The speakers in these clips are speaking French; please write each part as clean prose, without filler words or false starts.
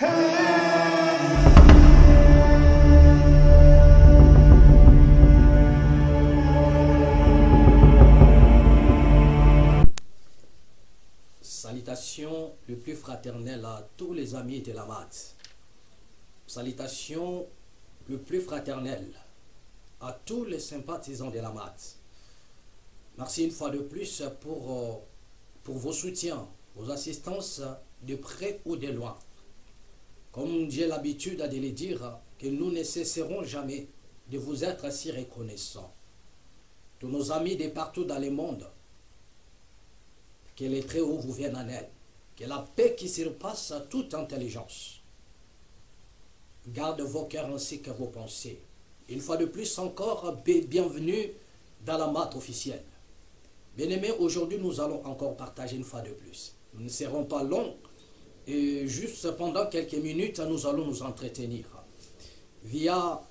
Salutations le plus fraternel à tous les amis de la MAT. Salutations le plus fraternel à tous les sympathisants de la MAT. Merci une fois de plus pour vos soutiens, vos assistances de près ou de loin. Comme j'ai l'habitude de le dire, que nous ne cesserons jamais de vous être si reconnaissants. Tous nos amis de partout dans le monde, que les très hauts vous viennent en aide, que la paix qui surpasse toute intelligence garde vos cœurs ainsi que vos pensées. Une fois de plus encore, bienvenue dans la MAT officielle. Bien-aimés, aujourd'hui nous allons encore partager une fois de plus. Nous ne serons pas longs, et juste pendant quelques minutes, nous allons nous entretenir via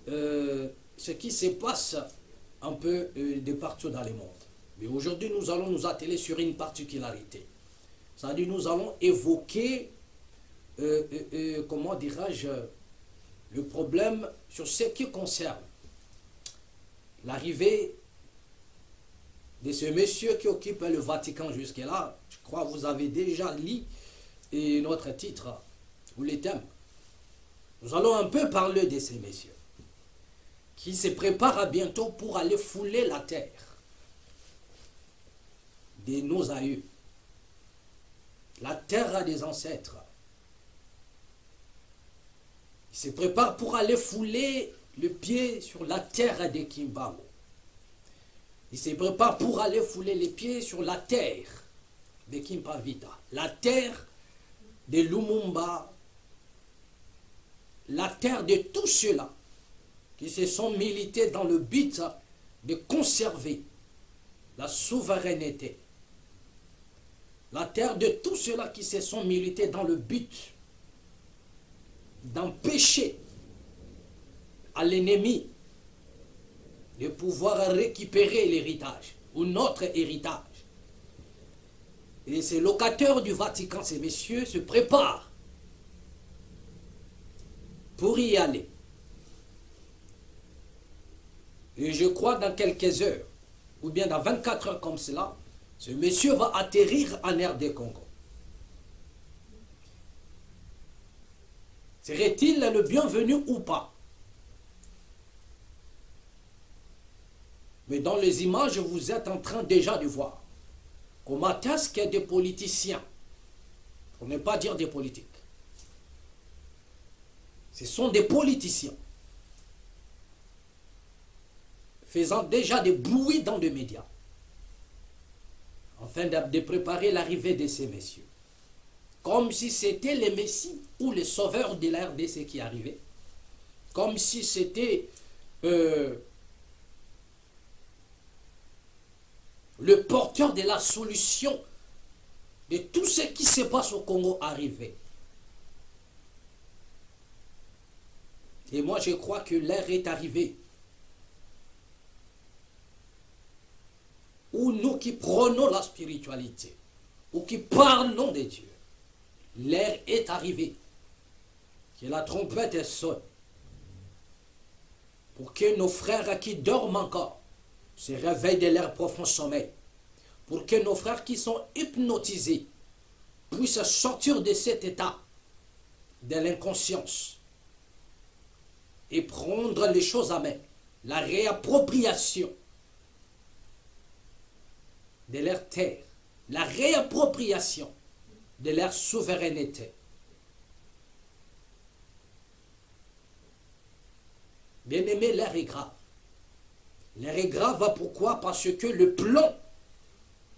ce qui se passe un peu de partout dans le monde. Mais aujourd'hui, nous allons nous atteler sur une particularité. C'est-à-dire, nous allons évoquer, comment dirais-je, le problème sur ce qui concerne l'arrivée de ce monsieur qui occupe le Vatican jusque-là. Je crois que vous avez déjà lu notre titre ou les thèmes. Nous allons un peu parler de ces messieurs qui se préparent à bientôt pour aller fouler la terre de nos aïeux, la terre des ancêtres. Ils se préparent pour aller fouler le pied sur la terre de Kimbamo. Ils se préparent pour aller fouler les pieds sur la terre de Kimpavita, la terre de Lumumba, la terre de tous ceux-là qui se sont milités dans le but de conserver la souveraineté. La terre de tous ceux-là qui se sont milités dans le but d'empêcher à l'ennemi de pouvoir récupérer l'héritage ou notre héritage. Et ces locataires du Vatican, ces messieurs, se préparent pour y aller. Et je crois dans quelques heures, ou bien dans 24 heures comme cela, ce monsieur va atterrir en RD Congo. Serait-il le bienvenu ou pas? Mais dans les images, vous êtes en train déjà de voir comment est-ce que des politiciens, pour ne pas dire des politiques, ce sont des politiciens faisant déjà des bruits dans les médias, afin de préparer l'arrivée de ces messieurs. Comme si c'était les messies ou les sauveurs de la RDC qui arrivaient. Comme si c'était le porteur de la solution de tout ce qui se passe au Congo arrivé. Et moi je crois que l'heure est arrivée où nous qui prenons la spiritualité, ou qui parlons de Dieu, l'heure est arrivée, que la trompette sonne, pour que nos frères qui dorment encore se réveillent de leur profond sommeil, pour que nos frères qui sont hypnotisés puissent sortir de cet état de l'inconscience et prendre les choses à main, la réappropriation de leur terre, la réappropriation de leur souveraineté. Bien-aimé, l'heure est grave. L'heure est grave, pourquoi? Parce que le plan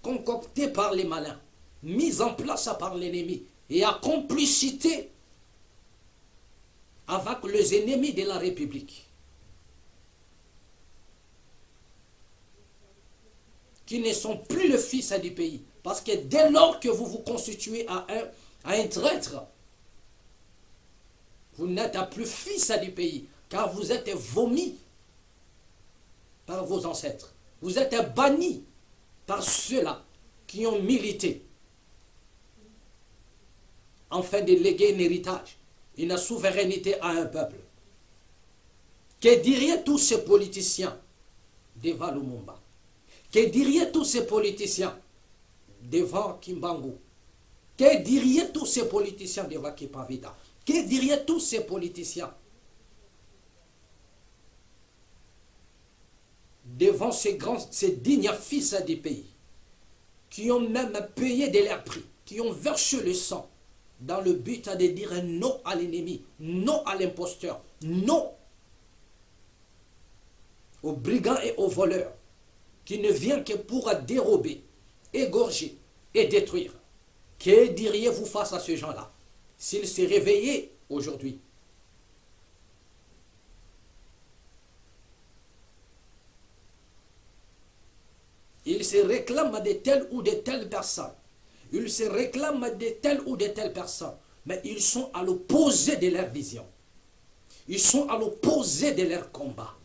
concocté par les malins, mis en place par l'ennemi et à complicité avec les ennemis de la République, qui ne sont plus le fils du pays. Parce que dès lors que vous vous constituez à un traître, vous n'êtes plus fils du pays, car vous êtes vomi par vos ancêtres. Vous êtes banni par ceux-là qui ont milité afin de léguer un héritage, une souveraineté à un peuple. Que diraient tous ces politiciens devant Lumumba? Que diraient tous ces politiciens devant Kimbangu? Que diraient tous ces politiciens devant Kipavita? Que diraient tous ces politiciens devant ces dignes fils du pays, qui ont même payé de leur prix, qui ont versé le sang, dans le but de dire non à l'ennemi, non à l'imposteur, non aux brigands et aux voleurs, qui ne viennent que pour dérober, égorger et détruire. Que diriez-vous face à ces gens-là, s'ils se réveillaient aujourd'hui? Ils se réclament de telle ou de telle personne. Ils se réclament de telle ou de telle personne. Mais ils sont à l'opposé de leur vision. Ils sont à l'opposé de leur combat.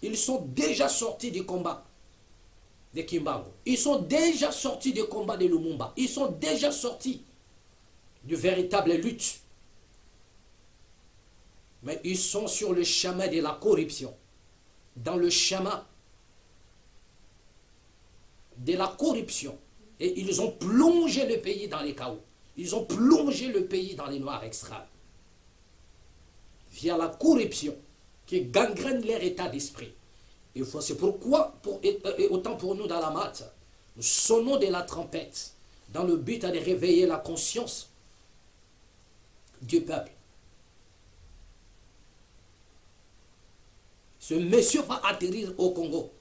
Ils sont déjà sortis du combat de Kimbangu. Ils sont déjà sortis du combat de Lumumba. Ils sont déjà sortis du véritable lutte. Mais ils sont sur le chemin de la corruption. Dans le chemin de la corruption. Et ils ont plongé le pays dans les chaos. Ils ont plongé le pays dans les noirs extrêmes. Via la corruption qui gangrène leur état d'esprit. C'est pourquoi, autant pour nous dans la mat, nous sonnons de la trompette dans le but de réveiller la conscience du peuple. Ce monsieur va atterrir au Congo.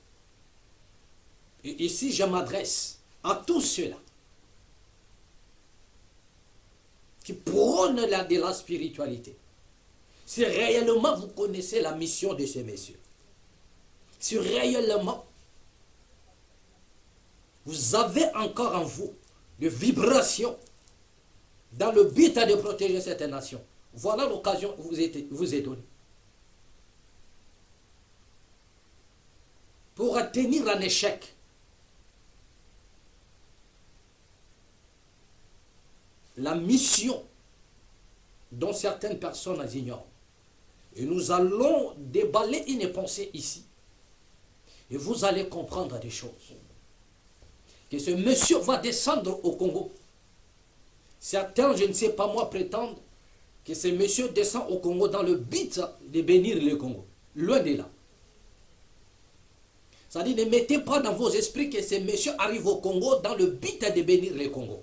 Et ici, je m'adresse à tous ceux-là qui prônent de la spiritualité. Si réellement vous connaissez la mission de ces messieurs, si réellement vous avez encore en vous des vibrations dans le but de protéger cette nation, voilà l'occasion que vous est donnée. Pour tenir en échec la mission dont certaines personnes ignorent. Et nous allons déballer une pensée ici. Et vous allez comprendre des choses. Que ce monsieur va descendre au Congo. Certains, je ne sais pas moi, prétendent que ce monsieur descend au Congo dans le but de bénir le Congo. Loin de là. C'est-à-dire, ne mettez pas dans vos esprits que ce monsieur arrive au Congo dans le but de bénir le Congo.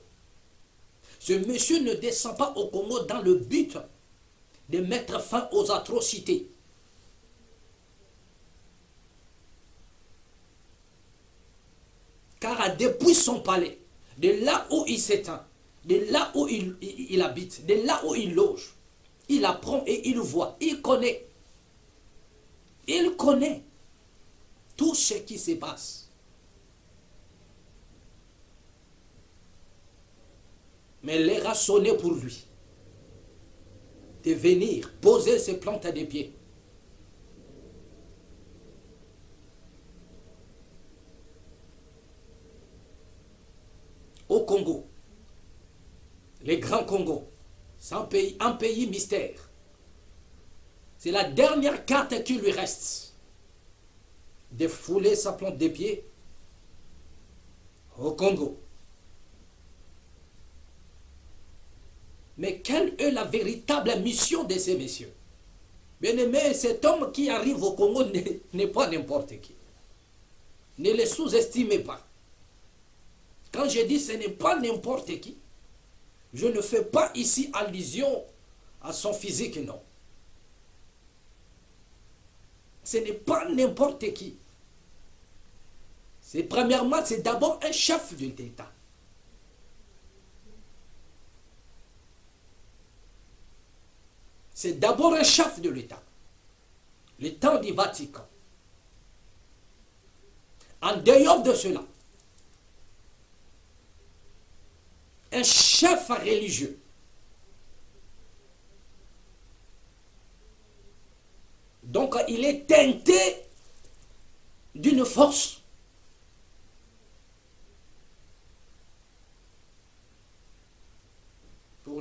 Ce monsieur ne descend pas au Congo dans le but de mettre fin aux atrocités. Car depuis son palais, de là où il s'éteint, de là où il habite, de là où il loge, il apprend et il voit, il connaît. Il connaît tout ce qui se passe. Mais l'heure a sonné pour lui de venir poser ses plantes à des pieds. Au Congo, les grands Congo, c'est un pays mystère. C'est la dernière carte qui lui reste de fouler sa plante des pieds au Congo. Mais quelle est la véritable mission de ces messieurs? Bien-aimé, cet homme qui arrive au Congo n'est pas n'importe qui. Ne le sous-estimez pas. Quand je dis ce n'est pas n'importe qui, je ne fais pas ici allusion à son physique, non. Ce n'est pas n'importe qui. Premièrement, c'est d'abord un chef de l'État. C'est d'abord un chef de l'État. L'État du Vatican. En dehors de cela, un chef religieux. Donc, il est teinté d'une force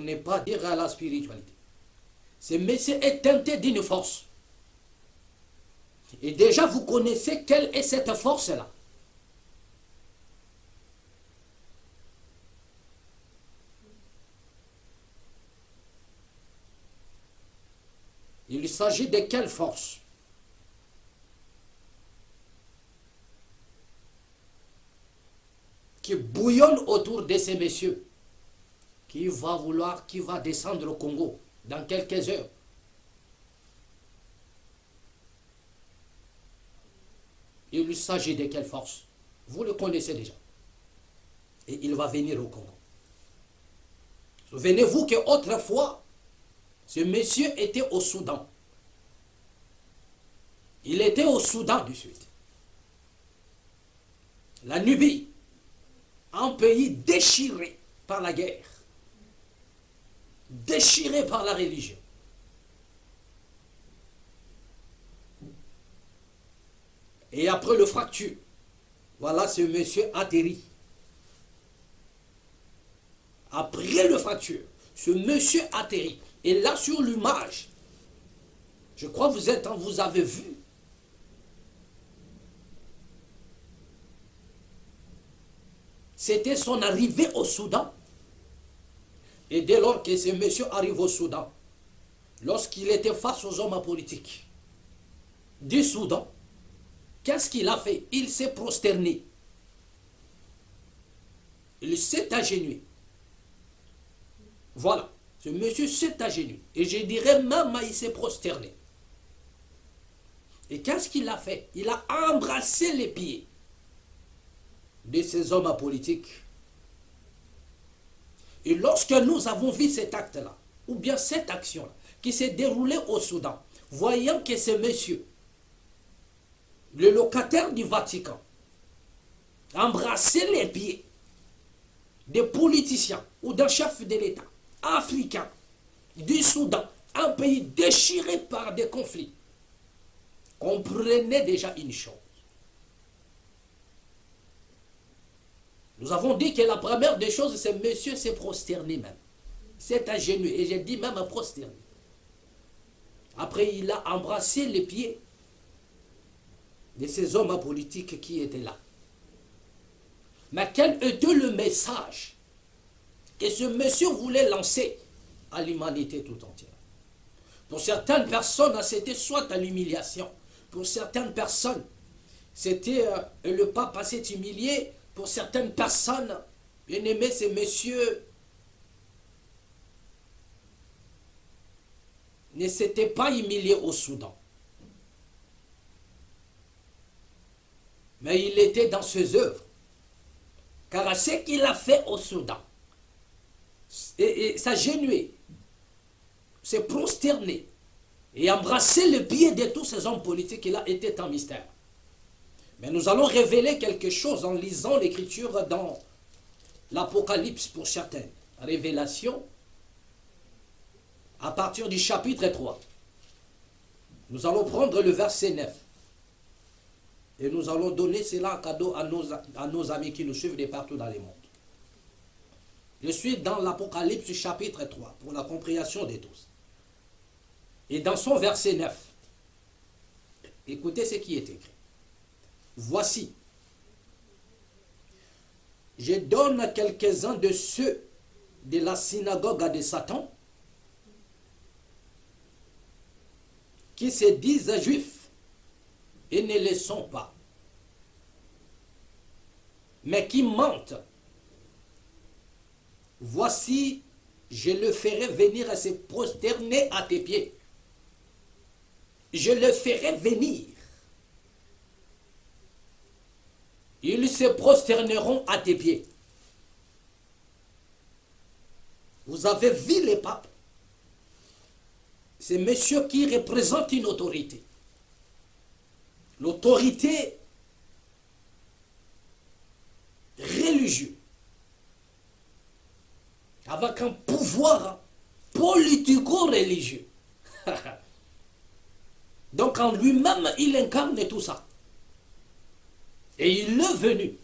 ne pas dire à la spiritualité. Ce monsieur est teinté d'une force. Et déjà, vous connaissez quelle est cette force-là. Il s'agit de quelle force? Qui bouillonne autour de ces messieurs, qui va descendre au Congo dans quelques heures. Il s'agit de quelle force? Vous le connaissez déjà. Et il va venir au Congo. Souvenez-vous qu'autrefois, ce monsieur était au Soudan. Il était au Soudan du Sud. La Nubie, un pays déchiré par la guerre, déchiré par la religion. Et après le fracture, voilà ce monsieur atterrit. Après le fracture, ce monsieur atterrit. Et là sur l'image, je crois que vous avez vu. C'était son arrivée au Soudan. Et dès lors que ce monsieur arrive au Soudan, lorsqu'il était face aux hommes politiques du Soudan, qu'est-ce qu'il a fait? Il s'est prosterné. Il s'est agenouillé. Voilà. Ce monsieur s'est agenouillé. Et je dirais même il s'est prosterné. Et qu'est-ce qu'il a fait? Il a embrassé les pieds de ces hommes politiques. Et lorsque nous avons vu cet acte-là, ou bien cette action-là, qui s'est déroulée au Soudan, voyant que ce monsieur, le locataire du Vatican, embrassait les pieds des politiciens ou d'un chef de l'État africain du Soudan, un pays déchiré par des conflits, comprenez déjà une chose. Nous avons dit que la première des choses, c'est monsieur s'est prosterné même. C'est agenouillé, et j'ai dit même prosterné. Après, il a embrassé les pieds de ces hommes politiques qui étaient là. Mais quel était le message que ce monsieur voulait lancer à l'humanité tout entière? Pour certaines personnes, c'était soit à l'humiliation. Pour certaines personnes, c'était le pape s'est humilié. Pour certaines personnes, bien aimé, ces messieurs ne s'étaient pas humiliés au Soudan. Mais il était dans ses œuvres. Car ce qu'il a fait au Soudan, et s'agenouiller, se prosterner et embrasser le pied de tous ces hommes politiques, il a été un mystère. Mais nous allons révéler quelque chose en lisant l'écriture dans l'Apocalypse pour certaines. Révélation à partir du chapitre 3. Nous allons prendre le verset 9. Et nous allons donner cela en cadeau à nos amis qui nous suivent de partout dans le monde. Je suis dans l'Apocalypse chapitre 3 pour la compréhension de tous. Et dans son verset 9, écoutez ce qui est écrit. Voici, je donne à quelques-uns de ceux de la synagogue de Satan qui se disent juifs et ne le sont pas, mais qui mentent. Voici, je le ferai venir à se prosterner à tes pieds. Je le ferai venir. Ils se prosterneront à tes pieds. Vous avez vu les papes. C'est monsieur qui représente une autorité. L'autorité religieuse. Avec un pouvoir politico-religieux. Donc en lui-même, il incarne tout ça. Et il est venu.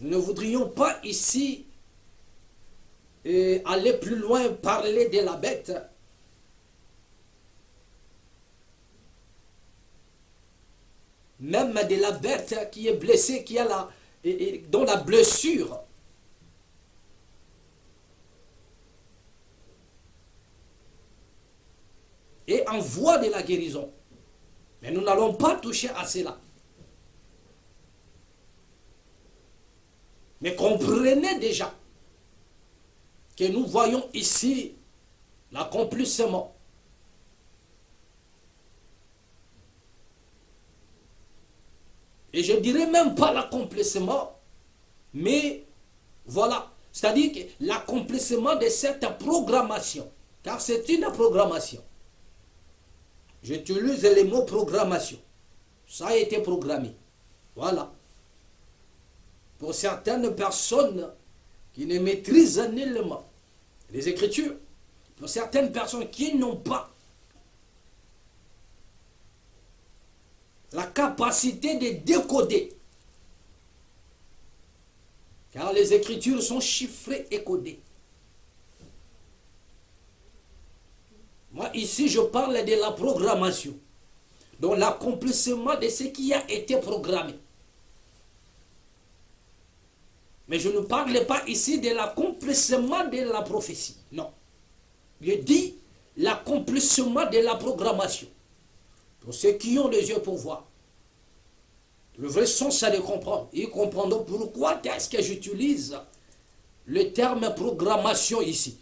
Nous ne voudrions pas ici aller plus loin, parler de la bête, même de la bête qui est blessée, qui a dont la blessure est en voie de la guérison. Mais nous n'allons pas toucher à cela. Mais comprenez déjà que nous voyons ici l'accomplissement et je dirais même pas l'accomplissement, mais voilà, c'est-à-dire que l'accomplissement de cette programmation, car c'est une programmation. J'utilise le mot programmation. Ça a été programmé. Voilà. Pour certaines personnes qui ne maîtrisent nullement les Écritures, pour certaines personnes qui n'ont pas la capacité de décoder, car les Écritures sont chiffrées et codées. Moi, ici, je parle de la programmation, donc l'accomplissement de ce qui a été programmé. Mais je ne parle pas ici de l'accomplissement de la prophétie. Non. Je dis l'accomplissement de la programmation. Pour ceux qui ont les yeux pour voir. Le vrai sens, c'est de comprendre. Ils comprendront pourquoi est-ce que j'utilise le terme programmation ici.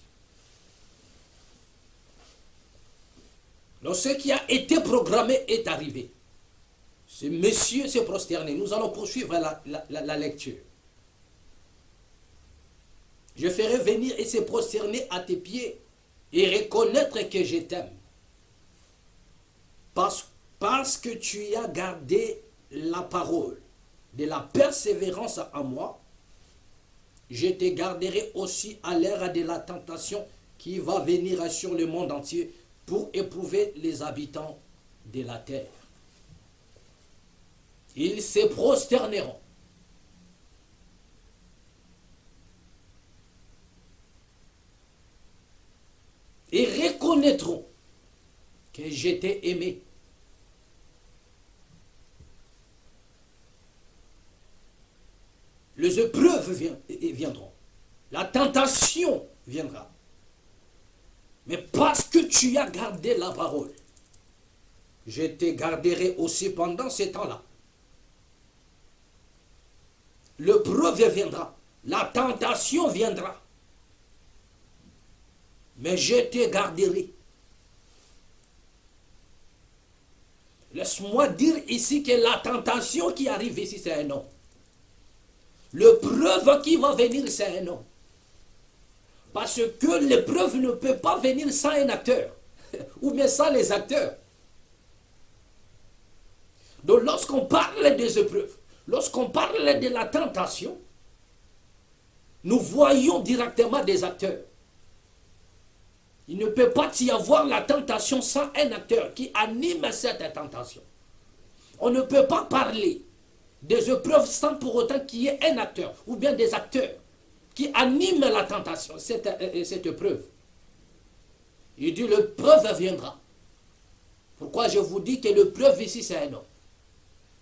Donc ce qui a été programmé est arrivé. Ce monsieur s'est prosterné. Nous allons poursuivre la lecture. Je ferai venir et se prosterner à tes pieds et reconnaître que je t'aime. Parce que tu as gardé la parole de la persévérance en moi, je te garderai aussi à l'ère de la tentation qui va venir sur le monde entier pour éprouver les habitants de la terre. Ils se prosterneront. Et reconnaîtront que je t'ai aimé. Les épreuves viendront. La tentation viendra. Mais parce que tu as gardé la parole, je te garderai aussi pendant ce temps-là. L'épreuve viendra. La tentation viendra. Mais je te garderai. Laisse-moi dire ici que la tentation qui arrive ici, c'est un nom. L'épreuve qui va venir, c'est un nom. Parce que l'épreuve ne peut pas venir sans un acteur. Ou bien sans les acteurs. Donc lorsqu'on parle des épreuves, lorsqu'on parle de la tentation, nous voyons directement des acteurs. Il ne peut pas y avoir la tentation sans un acteur qui anime cette tentation. On ne peut pas parler des épreuves sans pour autant qu'il y ait un acteur ou bien des acteurs qui animent la tentation, cette épreuve. Il dit l'épreuve viendra. Pourquoi je vous dis que l'épreuve ici c'est un homme.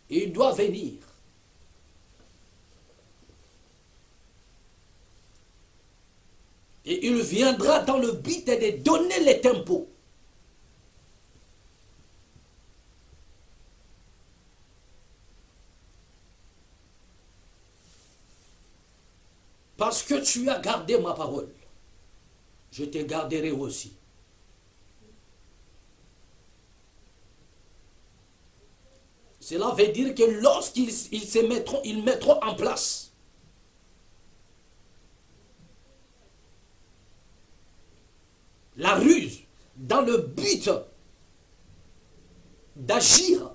Il doit venir. Et il viendra dans le but de donner les tempos. Parce que tu as gardé ma parole, je te garderai aussi. Cela veut dire que lorsqu'ils ils mettront en place la ruse dans le but d'agir,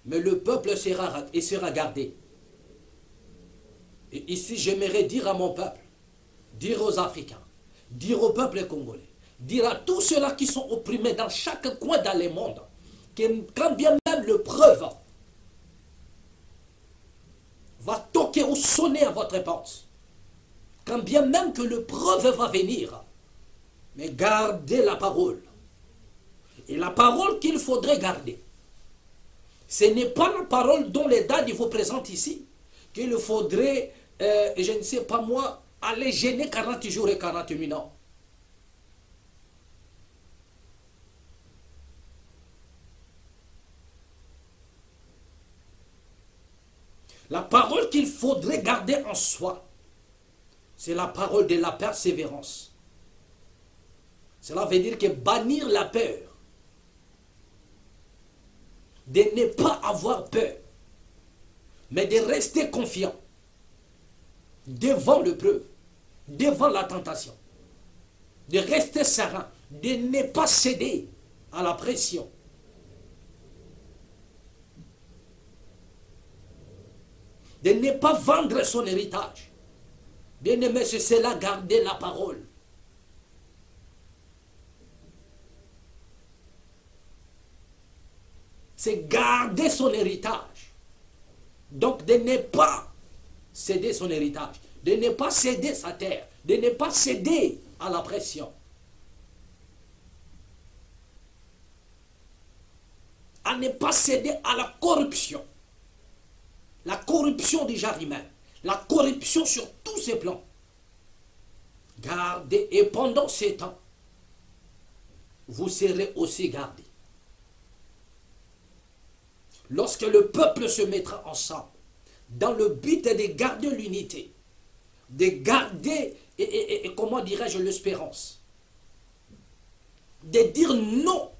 mais le peuple sera gardé. Et ici, j'aimerais dire à mon peuple, dire aux Africains, dire au peuple congolais, dire à tous ceux-là qui sont opprimés dans chaque coin dans le monde, que quand bien même l'épreuve va toquer ou sonner à votre porte, quand bien même que l'épreuve va venir, mais gardez la parole. Et la parole qu'il faudrait garder, ce n'est pas la parole dont les dates vous présentent ici, qu'il faudrait, je ne sais pas moi, aller gêner 40 jours et 40 minutes. La parole qu'il faudrait garder en soi, c'est la parole de la persévérance. Cela veut dire que bannir la peur, de ne pas avoir peur, mais de rester confiant devant l'épreuve, devant la tentation, de rester serein, de ne pas céder à la pression. De ne pas vendre son héritage. Bien-aimé, c'est cela, garder la parole. C'est garder son héritage. Donc de ne pas céder son héritage, de ne pas céder sa terre, de ne pas céder à la pression. À ne pas céder à la corruption. La corruption du genre humain. La corruption sur tous ses plans. Gardez, et pendant ces temps, vous serez aussi gardés. Lorsque le peuple se mettra ensemble, dans le but de garder l'unité, de garder, comment dirais-je, l'espérance, de dire non,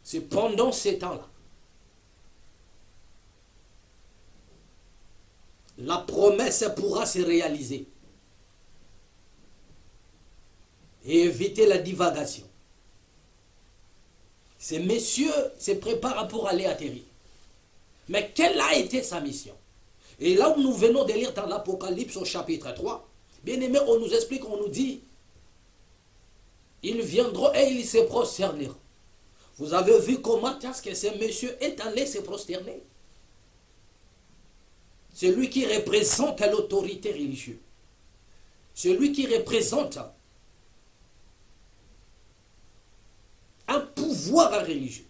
c'est pendant ces temps-là. La promesse pourra se réaliser et éviter la divagation. Ces messieurs se préparent pour aller atterrir. Mais quelle a été sa mission? Et là où nous venons de lire dans l'Apocalypse au chapitre 3, bien aimé, on nous explique, on nous dit, ils viendront et ils se prosterneront. Vous avez vu comment est-ce que ce monsieur est allé se prosterner? Celui qui représente l'autorité religieuse. Celui qui représente un pouvoir religieux.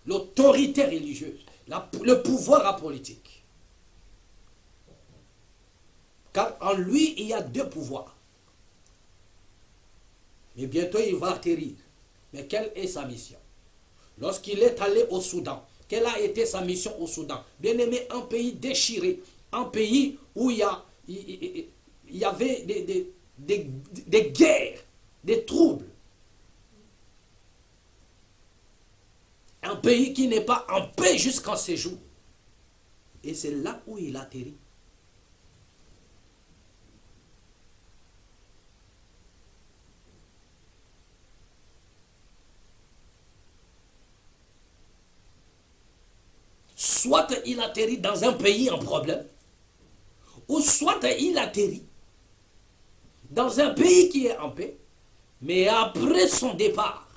L'autorité religieuse. Le pouvoir politique. Car en lui, il y a deux pouvoirs. Mais bientôt, il va atterrir. Mais quelle est sa mission? Lorsqu'il est allé au Soudan, quelle a été sa mission au Soudan? Bien aimé, un pays déchiré. Un pays où il y avait des guerres, des troubles. Un pays qui n'est pas en paix jusqu'en ces jours. Et c'est là où il atterrit. Soit il atterrit dans un pays en problème, ou soit il atterrit dans un pays qui est en paix, mais après son départ,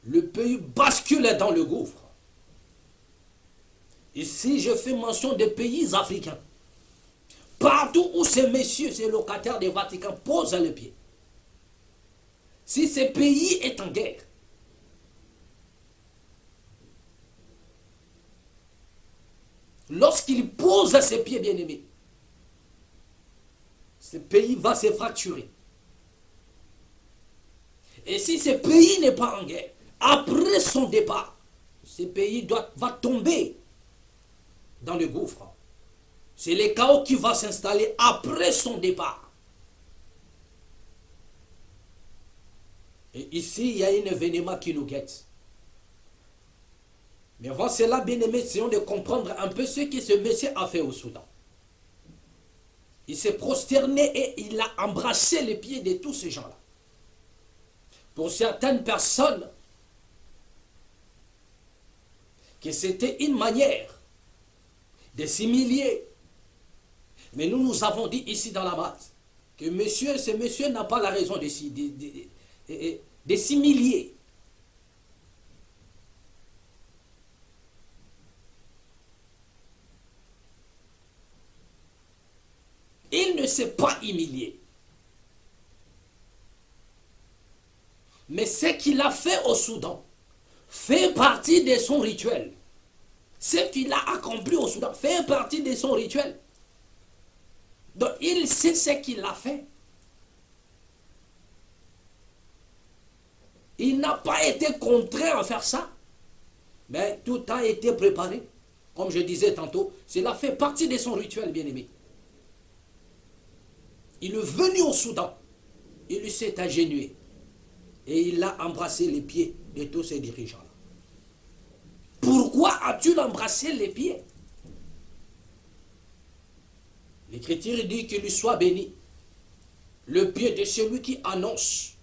le pays bascule dans le gouffre. Ici, je fais mention des pays africains. Partout où ces messieurs, ces locataires du Vatican posent le pied. Si ce pays est en guerre, lorsqu'il pose ses pieds, bien-aimés, ce pays va se fracturer. Et si ce pays n'est pas en guerre, après son départ, ce pays va tomber dans le gouffre. C'est le chaos qui va s'installer après son départ. Et ici, il y a un événement qui nous guette. Mais avant cela, bien aimé, essayons de comprendre un peu ce que ce monsieur a fait au Soudan. Il s'est prosterné et il a embrassé les pieds de tous ces gens-là. Pour certaines personnes, que c'était une manière de s'humilier. Mais nous avons dit ici dans la maths que ce monsieur n'a pas la raison de s'humilier. Il ne s'est pas humilié. Mais ce qu'il a fait au Soudan fait partie de son rituel. Ce qu'il a accompli au Soudan fait partie de son rituel. Donc il sait ce qu'il a fait. Il n'a pas été contraint à faire ça. Mais tout a été préparé. Comme je disais tantôt, cela fait partie de son rituel, bien-aimé. Il est venu au Soudan. Il s'est agenouillé. Et il a embrassé les pieds de tous ces dirigeants-là. Pourquoi as-tu embrassé les pieds? L'Écriture dit qu'il lui soit béni. Le pied de celui qui annonce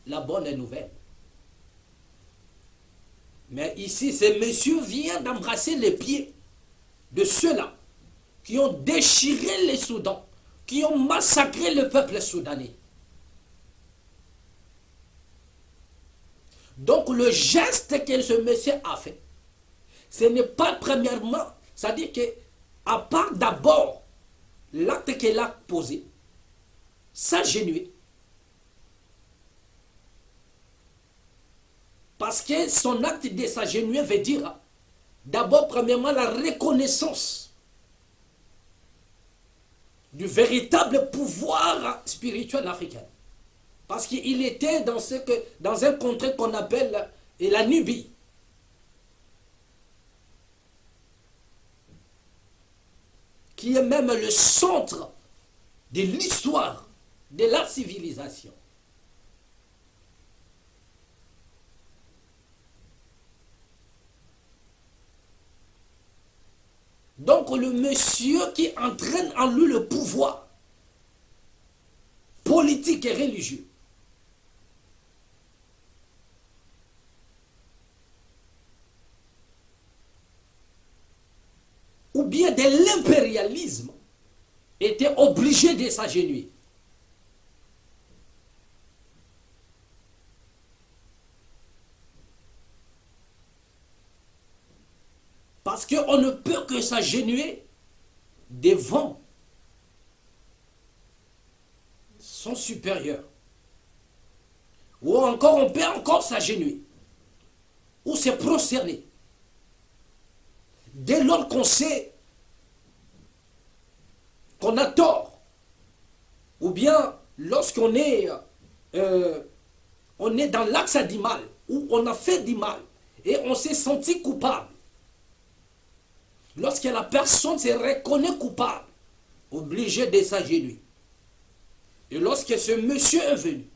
la bonne nouvelle. Mais ici, ce monsieur vient d'embrasser les pieds de ceux-là qui ont déchiré les Soudans, qui ont massacré le peuple soudanais. Donc le geste que ce monsieur a fait, ce n'est pas premièrement, c'est-à-dire que, à part d'abord l'acte qu'il a posé, s'agenouiller. Parce que son acte de s'agenouiller veut dire, d'abord, premièrement, la reconnaissance du véritable pouvoir spirituel africain. Parce qu'il était dans un contrée qu'on appelle la Nubie. Qui est même le centre de l'histoire de la civilisation. Donc le monsieur qui entraîne en lui le pouvoir politique et religieux, ou bien de l'impérialisme, était obligé de s'agenouiller. Parce qu'on ne peut que s'agenouiller devant son supérieur. Ou encore, on peut encore s'agenouiller. Ou se prosterner. Dès lors qu'on sait qu'on a tort, ou bien lorsqu'on est, on est dans l'axe du mal, ou on a fait du mal, et on s'est senti coupable. Lorsque la personne se reconnaît coupable, obligé de s'agenouiller. Et lorsque ce monsieur est venu,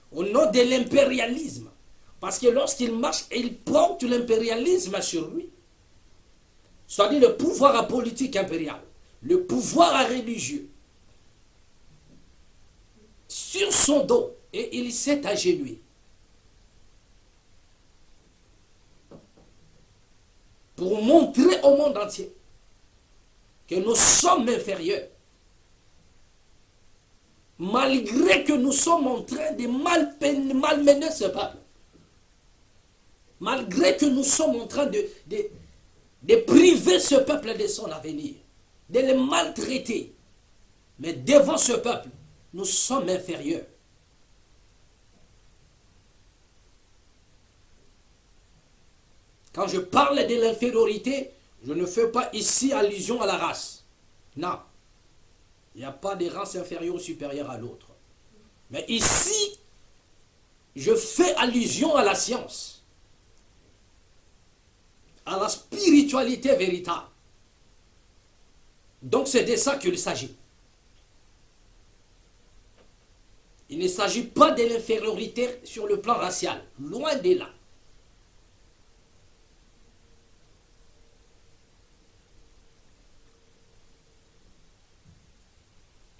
au nom de l'impérialisme, parce que lorsqu'il marche, il porte l'impérialisme sur lui, c'est-à-dire le pouvoir politique impérial, le pouvoir religieux, sur son dos, et il s'est agenouillé. Pour montrer au monde entier que nous sommes inférieurs, malgré que nous sommes en train de malmener ce peuple, malgré que nous sommes en train de priver ce peuple de son avenir, de le maltraiter, mais devant ce peuple, nous sommes inférieurs. Quand je parle de l'infériorité, je ne fais pas ici allusion à la race. Non. Il n'y a pas de race inférieure ou supérieure à l'autre. Mais ici, je fais allusion à la science, à la spiritualité véritable. Donc c'est de ça qu'il s'agit. Il ne s'agit pas de l'infériorité sur le plan racial. Loin de là.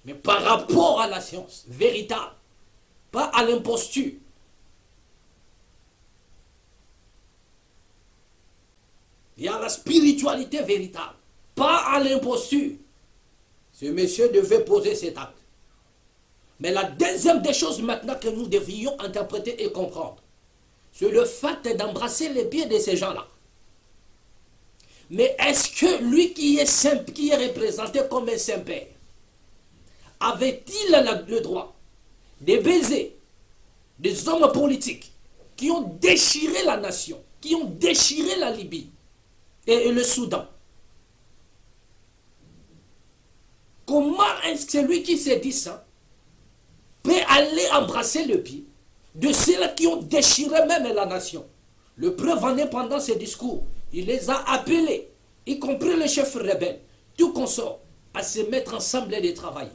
Mais par rapport à la science véritable, pas à l'imposture. Et à la spiritualité véritable, pas à l'imposture. Ce monsieur devait poser cet acte. Mais la deuxième des choses maintenant que nous devions interpréter et comprendre, c'est le fait d'embrasser les pieds de ces gens-là. Mais est-ce que lui qui est représenté comme un Saint-Père, avait-il le droit de baiser des hommes politiques qui ont déchiré la nation, qui ont déchiré la Libye et le Soudan? Comment est-ce que celui qui s'est dit ça peut aller embrasser le pied de ceux-là qui ont déchiré même la nation? Le preuve en est pendant ses discours. Il les a appelés, y compris le chef rebelle, tout consort, à se mettre ensemble et de travailler.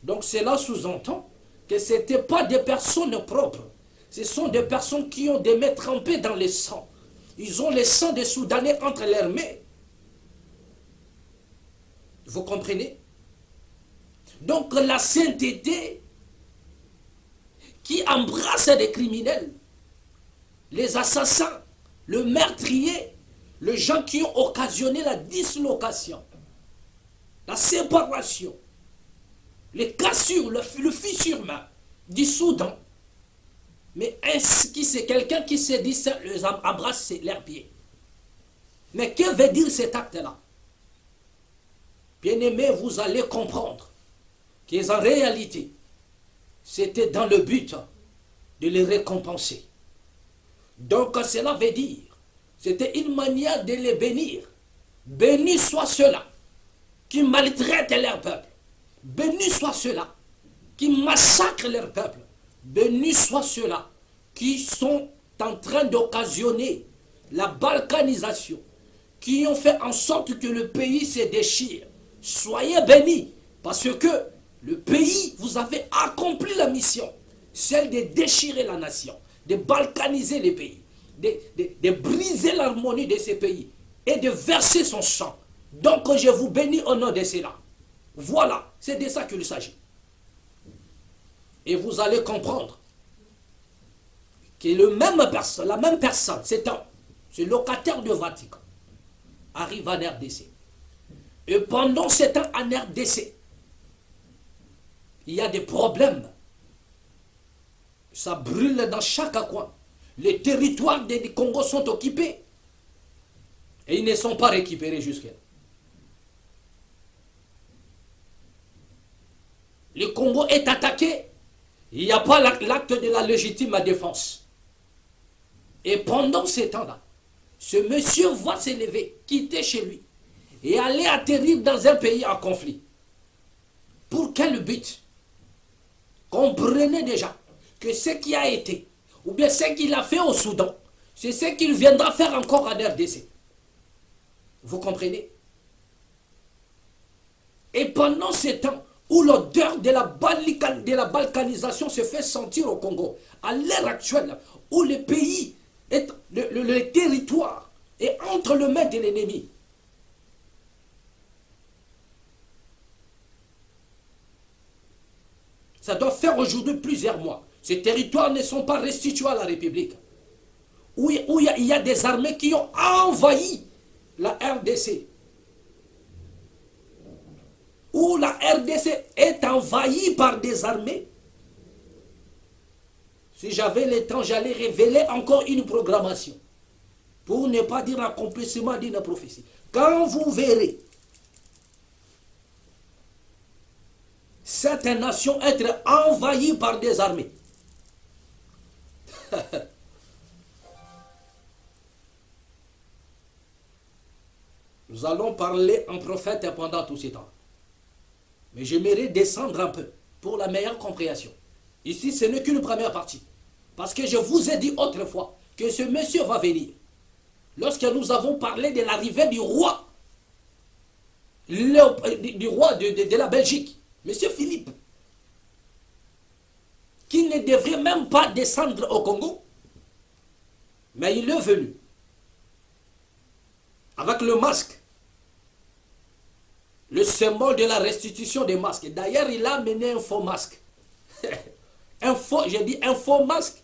Donc cela sous-entend que ce n'étaient pas des personnes propres. Ce sont des personnes qui ont des mains trempées dans le sang. Ils ont le sang des Soudanais entre leurs mains. Vous comprenez? Donc la sainteté qui embrasse des criminels, les assassins, le meurtrier, les gens qui ont occasionné la dislocation, la séparation, les cassures, le fissurement du Soudan. Mais est-ce que c'est quelqu'un qui se dit ça, les embrasse leurs pieds? Mais que veut dire cet acte-là? Bien-aimés, vous allez comprendre qu'en réalité, c'était dans le but de les récompenser. Donc cela veut dire, c'était une manière de les bénir. Bénis soit ceux-là qui maltraitent leur peuple. Bénis soit ceux-là qui massacrent leur peuple. Bénis soit ceux-là qui sont en train d'occasionner la balkanisation, qui ont fait en sorte que le pays se déchire. Soyez bénis, parce que le pays, vous avez accompli la mission, celle de déchirer la nation, de balkaniser les pays, de briser l'harmonie de ces pays et de verser son sang. Donc je vous bénis au nom de cela. Voilà, c'est de ça qu'il s'agit. Et vous allez comprendre que la même personne, ce locataire du Vatican, arrive en RDC. Et pendant ce temps en RDC, il y a des problèmes. Ça brûle dans chaque coin. Les territoires du Congo sont occupés. Et ils ne sont pas récupérés jusqu'à là. Le Congo est attaqué. Il n'y a pas l'acte de la légitime défense. Et pendant ce temps-là, ce monsieur va s'élever, quitter chez lui et aller atterrir dans un pays en conflit. Pour quel but? Comprenez déjà que ce qui a été, ou bien ce qu'il a fait au Soudan, c'est ce qu'il viendra faire encore en RDC. Vous comprenez? Et pendant ce temps où l'odeur de la balkanisation se fait sentir au Congo, à l'heure actuelle, où le pays, le territoire est entre les mains de l'ennemi, ça doit faire aujourd'hui plusieurs mois. Ces territoires ne sont pas restitués à la République. Où il y a des armées qui ont envahi la RDC. Où la RDC est envahie par des armées. Si j'avais le temps, j'allais révéler encore une programmation. Pour ne pas dire accomplissement d'une prophétie. Quand vous verrez cette nation être envahie par des armées, nous allons parler en prophète pendant tout ce temps. Mais j'aimerais descendre un peu pour la meilleure compréhension. Ici, ce n'est qu'une première partie. Parce que je vous ai dit autrefois que ce monsieur va venir. Lorsque nous avons parlé de l'arrivée du roi, de la Belgique, monsieur Philippe, qui ne devrait même pas descendre au Congo, mais il est venu avec le masque, le symbole de la restitution des masques. D'ailleurs, il a amené un faux masque. J'ai dit un faux masque.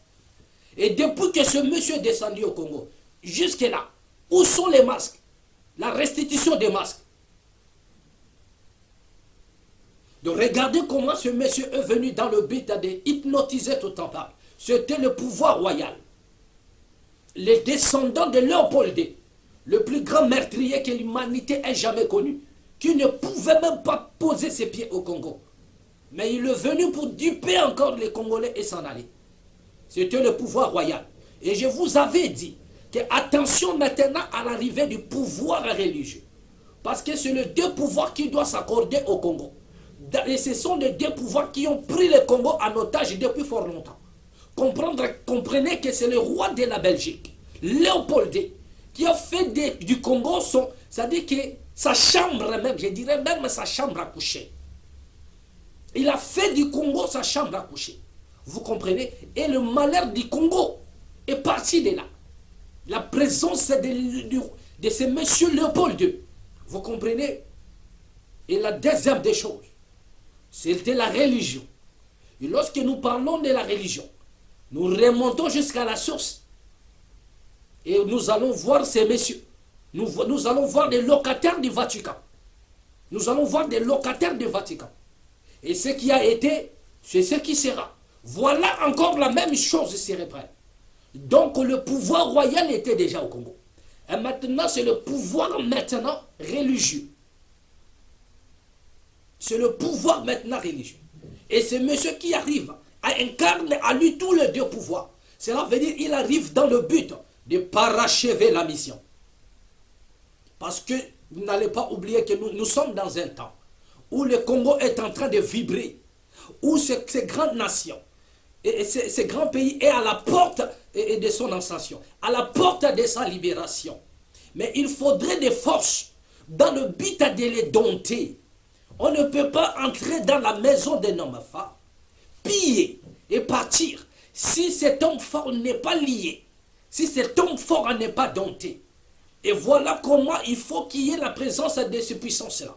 Et depuis que ce monsieur est descendu au Congo, jusque-là, où sont les masques? La restitution des masques. Donc regardez comment ce monsieur est venu dans le but de hypnotiser tout en parle. C'était le pouvoir royal. Les descendants de Léopold II, le plus grand meurtrier que l'humanité ait jamais connu, qui ne pouvait même pas poser ses pieds au Congo. Mais il est venu pour duper encore les Congolais et s'en aller. C'était le pouvoir royal. Et je vous avais dit que attention maintenant à l'arrivée du pouvoir religieux. Parce que c'est les deux pouvoirs qui doivent s'accorder au Congo. Et ce sont les deux pouvoirs qui ont pris le Congo en otage depuis fort longtemps. Comprenez que c'est le roi de la Belgique, Léopold II, qui a fait du Congo c'est-à-dire que sa chambre même, je dirais même sa chambre à coucher. Il a fait du Congo sa chambre à coucher. Vous comprenez? Et le malheur du Congo est parti de là. La présence de ce monsieur Léopold II. Vous comprenez? Et la deuxième des choses, c'était la religion. Et lorsque nous parlons de la religion, nous remontons jusqu'à la source. Et nous allons voir ces messieurs. Nous allons voir des locataires du Vatican. Nous allons voir des locataires du Vatican. Et ce qui a été, c'est ce qui sera. Voilà encore la même chose se répète. Donc le pouvoir royal était déjà au Congo. Et maintenant, c'est le pouvoir maintenant religieux. C'est le pouvoir maintenant religieux. Et c'est monsieur qui arrive à incarner à lui tous les deux pouvoirs. Cela veut dire qu'il arrive dans le but de parachever la mission. Parce que vous n'allez pas oublier que nous sommes dans un temps où le Congo est en train de vibrer, où ces grandes nations et ces grands pays est à la porte de son ascension, à la porte de sa libération. Mais il faudrait des forces dans le but de les dompter. On ne peut pas entrer dans la maison d'un homme fort, piller et partir si cet homme fort n'est pas lié, si cet homme fort n'est pas dompté. Et voilà comment il faut qu'il y ait la présence de ces puissances-là.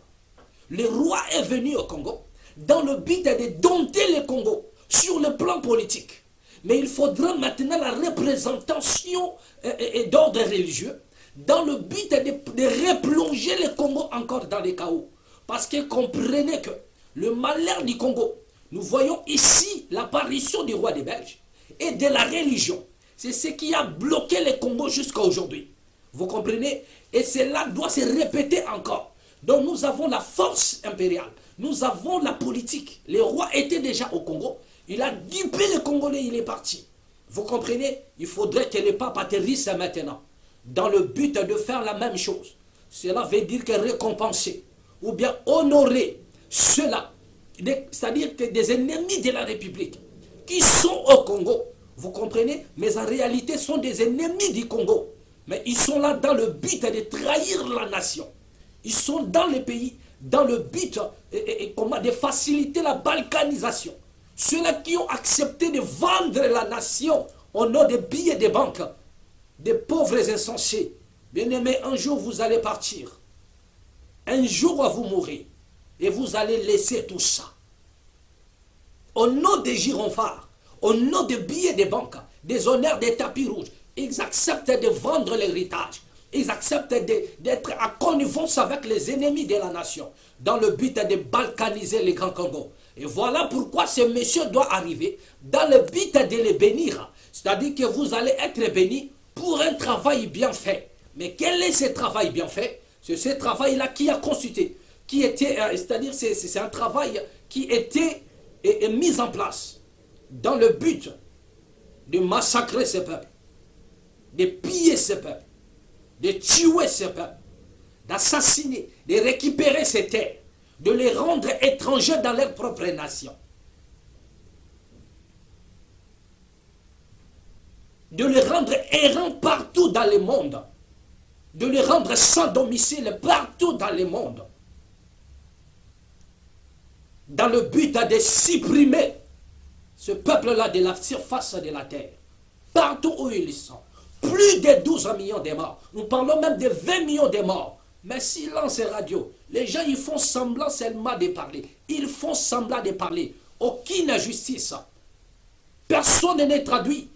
Le roi est venu au Congo dans le but de dompter le Congo sur le plan politique. Mais il faudra maintenant la représentation d'ordre religieux dans le but de replonger le Congo encore dans les chaos. Parce que comprenez que le malheur du Congo, nous voyons ici l'apparition du roi des Belges et de la religion. C'est ce qui a bloqué le Congo jusqu'à aujourd'hui. Vous comprenez? Et cela doit se répéter encore. Donc nous avons la force impériale, nous avons la politique. Le roi était déjà au Congo, il a dupé les Congolais, il est parti. Vous comprenez? Il faudrait que le pape atterrisse maintenant, dans le but de faire la même chose. Cela veut dire que récompenser, ou bien honorer ceux-là, c'est-à-dire que des ennemis de la République, qui sont au Congo, vous comprenez? Mais en réalité sont des ennemis du Congo. Mais ils sont là dans le but de trahir la nation. Ils sont dans les pays, dans le but de faciliter la balkanisation. Ceux-là qui ont accepté de vendre la nation au nom des billets de banque, des pauvres insensés. Bien-aimés, un jour vous allez partir. Un jour vous mourrez. Et vous allez laisser tout ça. Au nom des gyrophares, au nom des billets de banque, des honneurs des tapis rouges, ils acceptent de vendre l'héritage. Ils acceptent d'être à connivence avec les ennemis de la nation dans le but de balkaniser les grands Congo. Et voilà pourquoi ce monsieur doit arriver dans le but de les bénir. C'est-à-dire que vous allez être bénis pour un travail bien fait. Mais quel est ce travail bien fait? C'est ce travail-là qui a constitué, qui était, c'est-à-dire c'est un travail qui était mis en place dans le but de massacrer ce peuple, de piller ce peuple, de tuer ce peuple, d'assassiner, de récupérer ces terres, de les rendre étrangers dans leur propre nation, de les rendre errants partout dans le monde, de les rendre sans domicile partout dans le monde, dans le but de supprimer ce peuple-là de la surface de la terre, partout où ils sont. Plus de 12 millions de morts. Nous parlons même de 20 millions de morts. Mais silence radio. Les gens, ils font semblant seulement de parler. Ils font semblant de parler. Aucune justice. Personne n'est traduit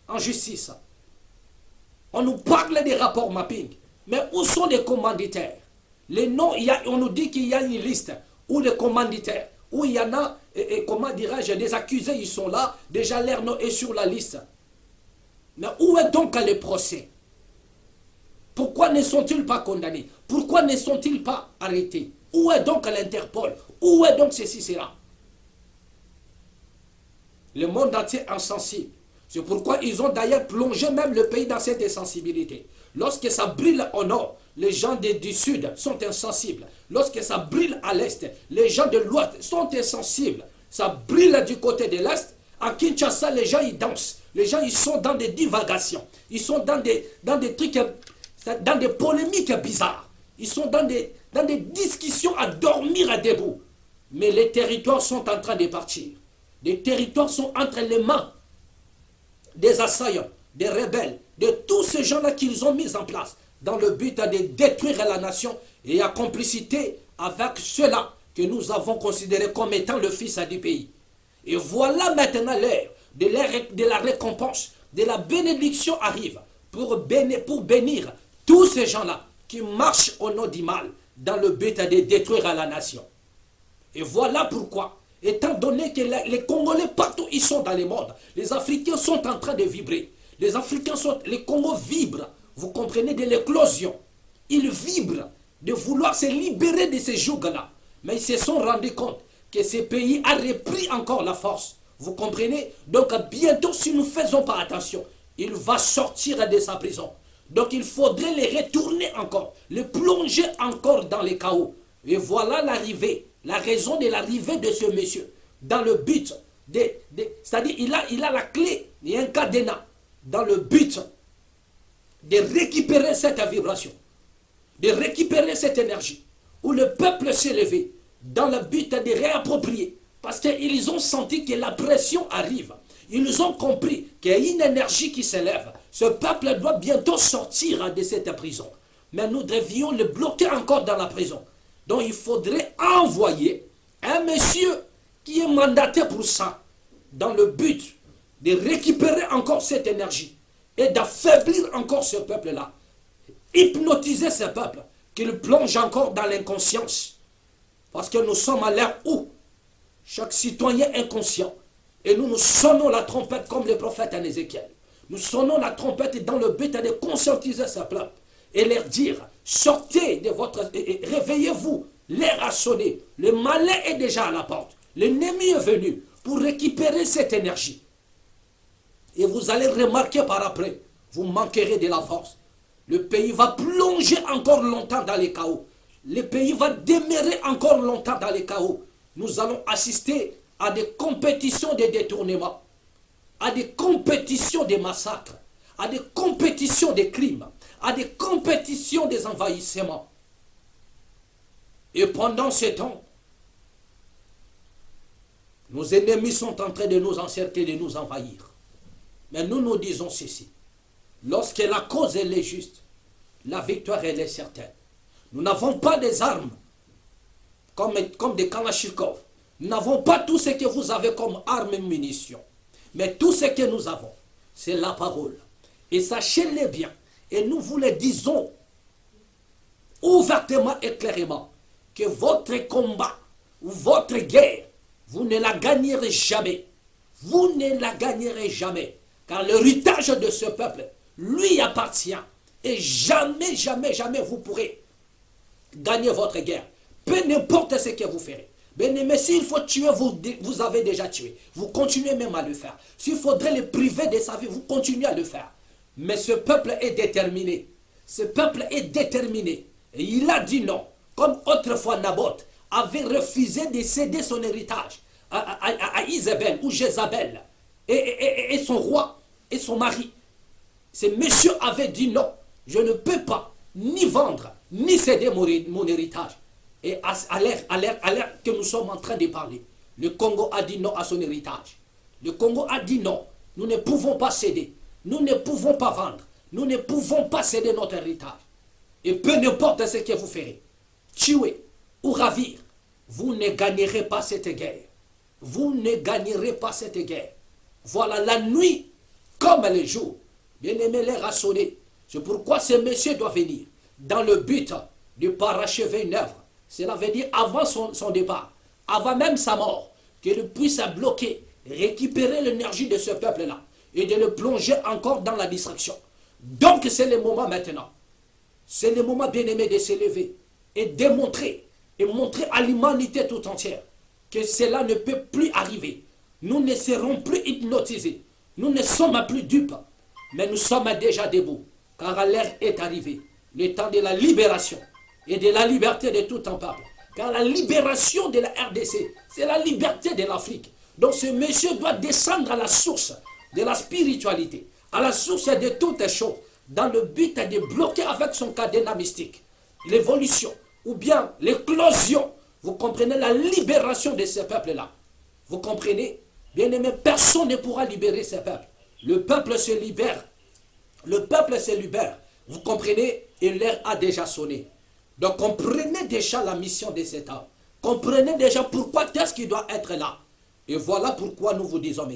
en justice. On nous parle des rapports mapping. Mais où sont les commanditaires? Les noms, on nous dit qu'il y a une liste où les commanditaires, où il y en a, comment dirais-je, des accusés, ils sont là. Déjà, leur nom est sur la liste. Mais où est donc le procès? Pourquoi ne sont-ils pas condamnés? Pourquoi ne sont-ils pas arrêtés? Où est donc l'Interpol? Où est donc ceci, cela? Le monde entier est insensible. C'est pourquoi ils ont d'ailleurs plongé même le pays dans cette insensibilité. Lorsque ça brille au nord, les gens du sud sont insensibles. Lorsque ça brille à l'est, les gens de l'ouest sont insensibles. Ça brille du côté de l'est. À Kinshasa, les gens ils dansent. Les gens ils sont dans des divagations. Ils sont dans des trucs, dans des polémiques bizarres. Ils sont dans des discussions à dormir à debout. Mais les territoires sont en train de partir. Les territoires sont entre les mains des assaillants, des rebelles, de tous ces gens-là qu'ils ont mis en place dans le but de détruire la nation et à complicité avec ceux-là que nous avons considérés comme étant le fils du pays. Et voilà maintenant l'heure de la récompense, de la bénédiction arrive pour bénir tous ces gens-là qui marchent au nom du mal dans le but de détruire la nation. Et voilà pourquoi, étant donné que les Congolais partout ils sont dans le monde, les Africains sont en train de vibrer. Les Congos vibrent, vous comprenez, de l'éclosion. Ils vibrent de vouloir se libérer de ces jougs-là. Mais ils se sont rendus compte que ce pays a repris encore la force. Vous comprenez? Donc bientôt, si nous ne faisons pas attention, il va sortir de sa prison. Donc il faudrait les retourner encore, les plonger encore dans les chaos. Et voilà l'arrivée, la raison de l'arrivée de ce monsieur. Dans le but, c'est-à-dire il a la clé et un cadenas dans le but de récupérer cette vibration, de récupérer cette énergie, où le peuple s'est levé dans le but de réapproprier. Parce qu'ils ont senti que la pression arrive. Ils ont compris qu'il y a une énergie qui s'élève. Ce peuple doit bientôt sortir de cette prison. Mais nous devions le bloquer encore dans la prison. Donc il faudrait envoyer un monsieur qui est mandaté pour ça, dans le but de récupérer encore cette énergie et d'affaiblir encore ce peuple-là. Hypnotiser ce peuple, qu'il plonge encore dans l'inconscience. Parce que nous sommes à l'ère où chaque citoyen est inconscient. Et nous sonnons la trompette comme le prophète en Ézéchiel. Nous sonnons la trompette dans le but de conscientiser ce peuple et leur dire, sortez de votre... réveillez-vous, l'air a sonné, le malin est déjà à la porte, l'ennemi est venu pour récupérer cette énergie. Et vous allez remarquer par après, vous manquerez de la force. Le pays va plonger encore longtemps dans les chaos. Le pays va demeurer encore longtemps dans les chaos. Nous allons assister à des compétitions de détournement, à des compétitions de massacres, à des compétitions de crimes, à des compétitions des envahissements. Et pendant ce temps, nos ennemis sont en train de nous encercler, de nous envahir. Mais nous nous disons ceci. Lorsque la cause elle est juste, la victoire elle est certaine. Nous n'avons pas des armes comme des Kalachnikov. Nous n'avons pas tout ce que vous avez comme armes et munitions. Mais tout ce que nous avons, c'est la parole. Et sachez-le bien. Et nous vous le disons ouvertement et clairement que votre combat ou votre guerre, vous ne la gagnerez jamais. Vous ne la gagnerez jamais. Car l'héritage de ce peuple lui appartient. Et jamais, jamais, jamais vous pourrez gagner votre guerre. Peu importe ce que vous ferez. Mais s'il faut tuer, vous avez déjà tué. Vous continuez même à le faire. S'il faudrait le priver de sa vie, vous continuez à le faire. Mais ce peuple est déterminé. Ce peuple est déterminé. Et il a dit non. Comme autrefois Naboth avait refusé de céder son héritage à Isabelle ou Jézabel et son roi et son mari. Ce monsieur avait dit non. Je ne peux pas ni vendre ni céder mon héritage. Et à l'ère que nous sommes en train de parler, le Congo a dit non à son héritage. Le Congo a dit non. Nous ne pouvons pas céder. Nous ne pouvons pas vendre. Nous ne pouvons pas céder notre héritage. Et peu importe ce que vous ferez, tuer ou ravir, vous ne gagnerez pas cette guerre. Vous ne gagnerez pas cette guerre. Voilà, la nuit comme le jour. Bien-aimé, l'air a sonné. C'est pourquoi ce monsieur doit venir dans le but de parachever une œuvre. Cela veut dire avant son départ, avant même sa mort, qu'il puisse bloquer, récupérer l'énergie de ce peuple-là et de le plonger encore dans la distraction. Donc c'est le moment maintenant. C'est le moment bien-aimé de s'élever et démontrer et montrer à l'humanité tout entière que cela ne peut plus arriver. Nous ne serons plus hypnotisés. Nous ne sommes plus dupes. Mais nous sommes déjà debout. Car l'heure est arrivée. Le temps de la libération et de la liberté de tout un peuple. Car la libération de la RDC, c'est la liberté de l'Afrique. Donc ce monsieur doit descendre à la source de la spiritualité, à la source de toutes les choses, dans le but de bloquer avec son cadenas mystique l'évolution ou bien l'éclosion, vous comprenez, la libération de ces peuples-là. Vous comprenez? Bien aimé, personne ne pourra libérer ces peuples. Le peuple se libère. Le peuple se libère. Vous comprenez? Et l'heure a déjà sonné. Donc comprenez déjà la mission de cet homme. Comprenez déjà pourquoi est-ce qu'il doit être là. Et voilà pourquoi nous vous disons,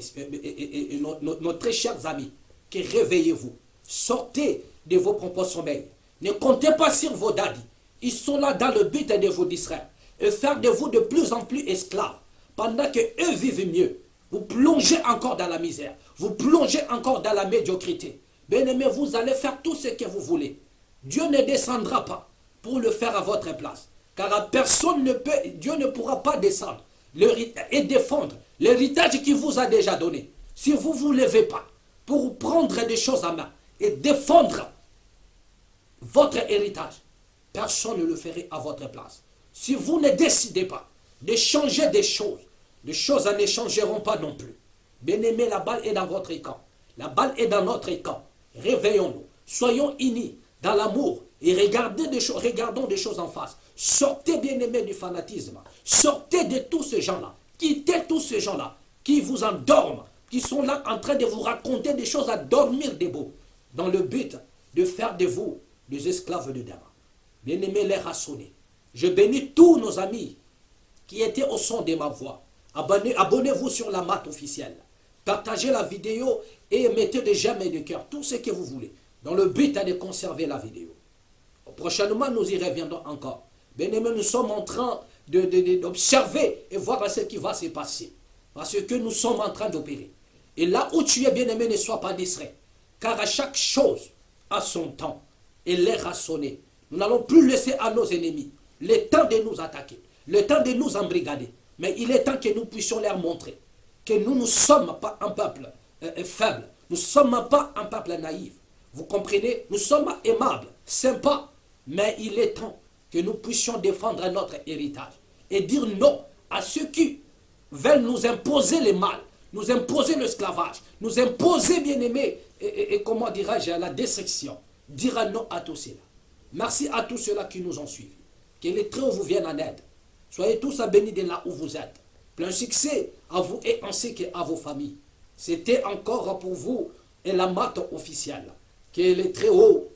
nos très chers amis, que réveillez-vous. Sortez de vos propres sommeils. Ne comptez pas sur vos daddies. Ils sont là dans le but de vous distraire et faire de vous de plus en plus esclaves. Pendant qu'eux vivent mieux, vous plongez encore dans la misère. Vous plongez encore dans la médiocrité. Bien-aimés, vous allez faire tout ce que vous voulez. Dieu ne descendra pas pour le faire à votre place. Car personne ne peut, Dieu ne pourra pas descendre et défendre l'héritage qu'il vous a déjà donné. Si vous ne vous levez pas pour prendre des choses en main et défendre votre héritage, personne ne le ferait à votre place. Si vous ne décidez pas de changer des choses ne changeront pas non plus. Bien-aimés, la balle est dans votre camp. La balle est dans notre camp. Réveillons-nous. Soyons unis dans l'amour et regardons des choses en face. Sortez, bien-aimés, du fanatisme. Sortez de tous ces gens-là. Quittez tous ces gens-là qui vous endorment, qui sont là en train de vous raconter des choses à dormir debout, dans le but de faire de vous des esclaves de demain. Bien-aimés, l'heure a sonné. Je bénis tous nos amis qui étaient au son de ma voix. Abonnez-vous sur la MAT officielle. Partagez la vidéo et mettez des j'aime et des cœurs, tout ce que vous voulez, dans le but de conserver la vidéo. Prochainement, nous y reviendrons encore. Bien-aimés, nous sommes en train d'observer et voir ce qui va se passer. Parce que nous sommes en train d'opérer. Et là où tu es, bien-aimé, ne sois pas distrait. Car à chaque chose a son temps. Et l'heure a sonné. Nous n'allons plus laisser à nos ennemis le temps de nous attaquer, le temps de nous embrigader. Mais il est temps que nous puissions leur montrer que nous ne sommes pas un peuple faible. Nous ne sommes pas un peuple naïf. Vous comprenez? Nous sommes aimables, sympas. Mais il est temps que nous puissions défendre notre héritage et dire non à ceux qui veulent nous imposer le mal, nous imposer l'esclavage, nous imposer, bien-aimés, et comment dirais-je, la destruction. Dire non à tout cela. Merci à tous ceux-là qui nous ont suivis. Que les traits vous viennent en aide. Soyez tous bénis de là où vous êtes. Plein succès à vous et ainsi qu'à vos familles. C'était encore pour vous et la MAT officielle. Que les très hauts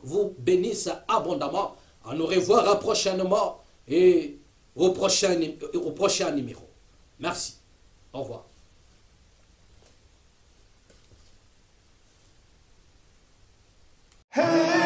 vous bénissent abondamment. À nous revoir prochainement et au prochain numéro. Merci. Au revoir. Hey!